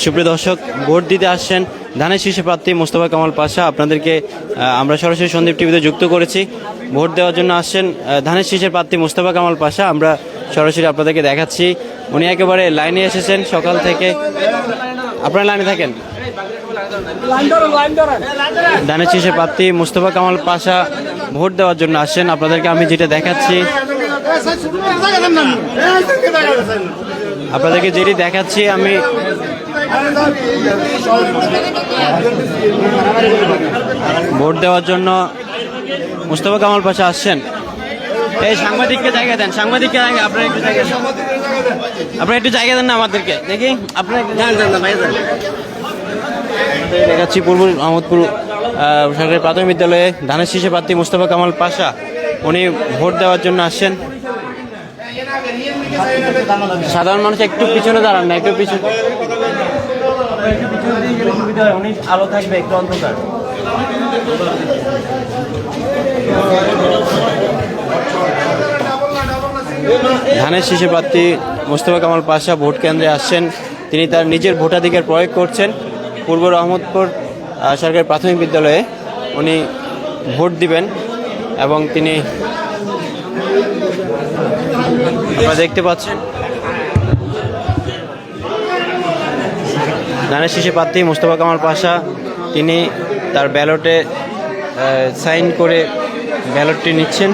সুপ্রিয় দর্শক, ভোট দিতে আসছেন ধানের শীর্ষে প্রার্থী মোস্তফা কামাল পাশা। আপনাদেরকে আমরা সরাসরি সন্দীপ টিভিতে যুক্ত করেছি। ভোট দেওয়ার জন্য আসছেন ধানের শীর্ষের প্রার্থী মোস্তফা কামাল পাশা। আমরা সরাসরি আপনাদেরকে দেখাচ্ছি। উনি একেবারে লাইনে এসেছেন সকাল থেকে। আপনারা লাইনে থাকেন। ধানের শীর্ষের প্রার্থী মোস্তফা কামাল পাশা ভোট দেওয়ার জন্য আসছেন। আপনাদেরকে আমি যেটা দেখাচ্ছি, আমি ভোট দেওয়ার জন্য মোস্তফা কামাল পাশা আসছেন। এই সাংবাদিককে জায়গা দেন, সাংবাদিককে আপনারা একটু জায়গা দেন, একটু জায়গা দেন না আমাদেরকে। দেখি আপনারা দেখাচ্ছি পূর্ব আহমদপুর সরকারি প্রাথমিক বিদ্যালয়ে ধানের শীর্ষে প্রার্থী মোস্তফা কামাল পাশা উনি ভোট দেওয়ার জন্য আসছেন। সাধারণ মানুষ একটু পিছনে দাঁড়ান না, একটু পিছনে, অনেক আলো থাকবে, একটু অন্ধকার। ধানের শীর্ষে প্রার্থী মোস্তফা কামাল পাশা ভোট কেন্দ্রে আসছেন। তিনি তার নিজের ভোটাধিকার প্রয়োগ করছেন। পূর্ব রহমতপুর সরকারি প্রাথমিক বিদ্যালয়ে উনি ভোট দিবেন এবং তিনি আপনারা দেখতে পাচ্ছেন ধানের শীর্ষে প্রার্থী মোস্তফা কামাল পাশা তিনি তার ব্যালটে সাইন করে ব্যালটটি নিচ্ছেন।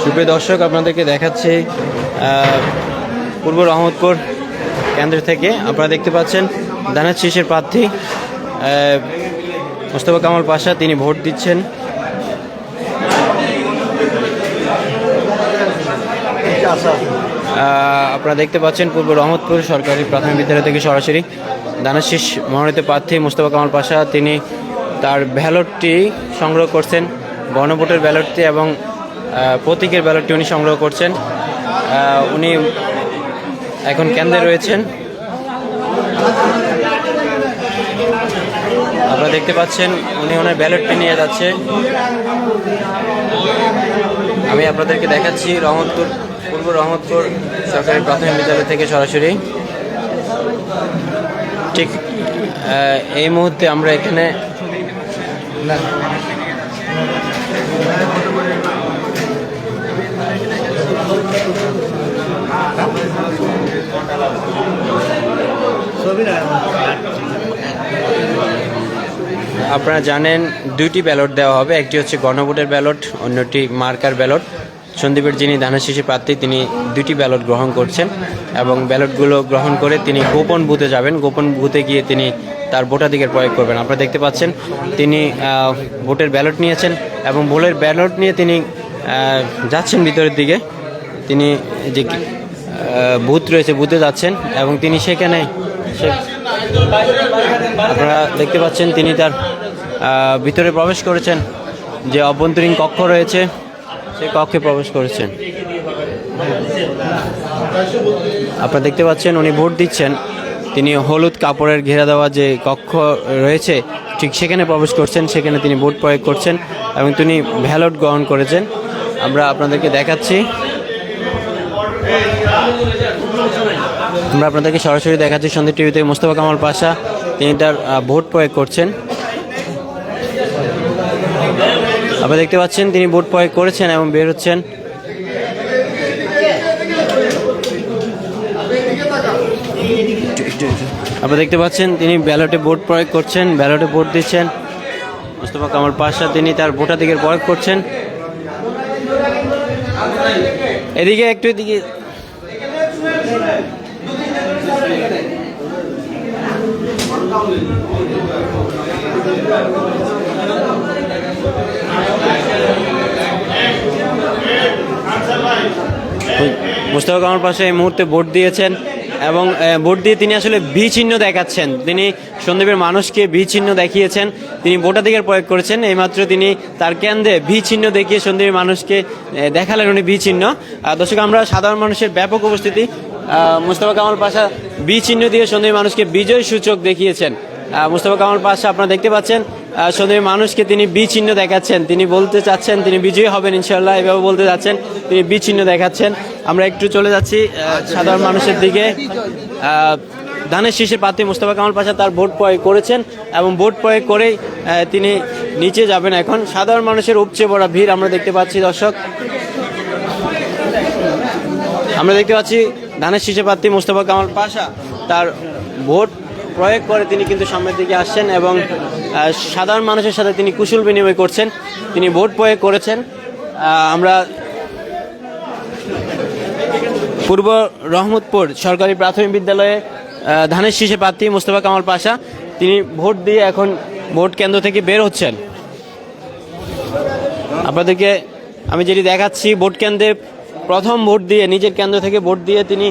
সুপ্রিয় দর্শক, আপনাদেরকে দেখাচ্ছি পূর্ব রহমতপুর কেন্দ্র থেকে। আপনারা দেখতে পাচ্ছেন ধানের শীর্ষের প্রার্থী মোস্তফা কামাল পাশা তিনি ভোট দিচ্ছেন। আপনারা দেখতে পাচ্ছেন পূর্ব রহমতপুর সরকারি প্রাথমিক বিদ্যালয় থেকে সরাসরি ধানের শীষ মনোনীত প্রার্থী মোস্তফা কামাল পাশা তিনি তার ব্যালটটি সংগ্রহ করছেন, গণভোটের ব্যালটটি এবং প্রতীকের ব্যালটটি উনি সংগ্রহ করছেন। উনি এখন কেন্দ্রে রয়েছেন। আপনারা দেখতে পাচ্ছেন উনি ওনার ব্যালটটি নিয়ে যাচ্ছে। আমি আপনাদেরকে দেখাচ্ছি পূর্ব রহমতপুর সরকারি প্রাথমিক বিদ্যালয় থেকে সরাসরি। ঠিক এই মুহূর্তে আমরা এখানে আপনারা জানেন দুইটি ব্যালট দেওয়া হবে, একটি হচ্ছে গণভোটের ব্যালট, অন্যটি মার্কার ব্যালট। সন্দীপের যিনি ধানের শীষে প্রার্থী তিনি দুইটি ব্যালট গ্রহণ করছেন এবং ব্যালটগুলো গ্রহণ করে তিনি গোপন বুথে যাবেন। গোপন বুথে গিয়ে তিনি তার ভোটাধিকার প্রয়োগ করবেন। আপনারা দেখতে পাচ্ছেন তিনি ভোটের ব্যালট নিয়েছেন এবং ভোটের ব্যালট নিয়ে তিনি যাচ্ছেন ভিতরের দিকে। তিনি যে বুথ রয়েছে বুথে যাচ্ছেন এবং তিনি সেখানে আপনারা দেখতে পাচ্ছেন তিনি তার ভিতরে প্রবেশ করেছেন। যে অভ্যন্তরীণ কক্ষ রয়েছে সেই কক্ষে প্রবেশ করেছেন। আপনারা দেখতে পাচ্ছেন উনি ভোট দিচ্ছেন। তিনি হলুদ কাপড়ের ঘেরা দেওয়া যে কক্ষ রয়েছে ঠিক সেখানে প্রবেশ করছেন, সেখানে তিনি ভোট প্রয়োগ করছেন এবং তিনি ব্যালট গ্রহণ করেছেন। আমরা আপনাদেরকে দেখাচ্ছি, আমরা আপনাদেরকে সরাসরি দেখাচ্ছি সন্দীপ টিভিতে। মোস্তফা কামাল পাশা তিনি তার ভোট প্রয়োগ করছেন। আপনারা দেখতে পাচ্ছেন তিনি ভোট প্রয়োগ করেছেন এবং বের হচ্ছেন। আপনারা দেখতে পাচ্ছেন তিনি ব্যালটে ভোট প্রয়োগ করছেন, ব্যালটে ভোট দিচ্ছেন। মোস্তফা কামাল পাশা তিনি তার ভোটাধিকার প্রয়োগ করছেন। এদিকে একটু এদিকে মোস্তফা কামাল পাশা এই মুহূর্তে ভোট দিয়েছেন এবং ভোট দিয়ে তিনি আসলে ভি চিহ্ন দেখাচ্ছেন। তিনি সন্দীপের মানুষকে ভি চিহ্ন দেখিয়েছেন, তিনি ভোটাধিকার প্রয়োগ করেছেন। এইমাত্র তিনি তার কেন্দ্রে ভি চিহ্ন দেখিয়ে সন্দীপের মানুষকে দেখালেন উনি ভি চিহ্ন। দর্শক, আমরা সাধারণ মানুষের ব্যাপক উপস্থিতি। মোস্তফা কামাল পাশা ভি চিহ্ন দিয়ে সন্দীপের মানুষকে বিজয় সূচক দেখিয়েছেন। মোস্তফা কামাল পাশা আপনারা দেখতে পাচ্ছেন সন্দ্বীপের মানুষকে তিনি বি চিহ্ন দেখাচ্ছেন, তিনি বলতে চাচ্ছেন তিনি বিজয়ী হবেন ইনশাল্লাহ, এভাবে বলতে যাচ্ছেন, তিনি বি চিহ্ন দেখাচ্ছেন। আমরা একটু চলে যাচ্ছি সাধারণ মানুষের দিকে। ধানের শীষের প্রার্থী মোস্তফা কামাল পাশা তার ভোট প্রয়োগ করেছেন এবং ভোট প্রয়োগ করেই তিনি নিচে যাবেন। এখন সাধারণ মানুষের উপচে পড়া ভিড় আমরা দেখতে পাচ্ছি দর্শক, আমরা দেখতে পাচ্ছি ধানের শীষের প্রার্থী মোস্তফা কামাল পাশা তার ভোট প্রয়োগ করে তিনি কিন্তু সামনের দিকে আসছেন এবং সাধারণ মানুষের সাথে তিনি কুশল বিনিময় করছেন, তিনি ভোট প্রয়োগ করেছেন। আমরা পূর্ব রহমতপুর সরকারি প্রাথমিক বিদ্যালয়ে ধানের শীষের প্রার্থী মোস্তফা কামাল পাশা তিনি ভোট দিয়ে এখন ভোট কেন্দ্র থেকে বের হচ্ছেন। আপনাদেরকে আমি যেটি দেখাচ্ছি, ভোট কেন্দ্রে প্রথম ভোট দিয়ে নিজের কেন্দ্র থেকে ভোট দিয়ে তিনি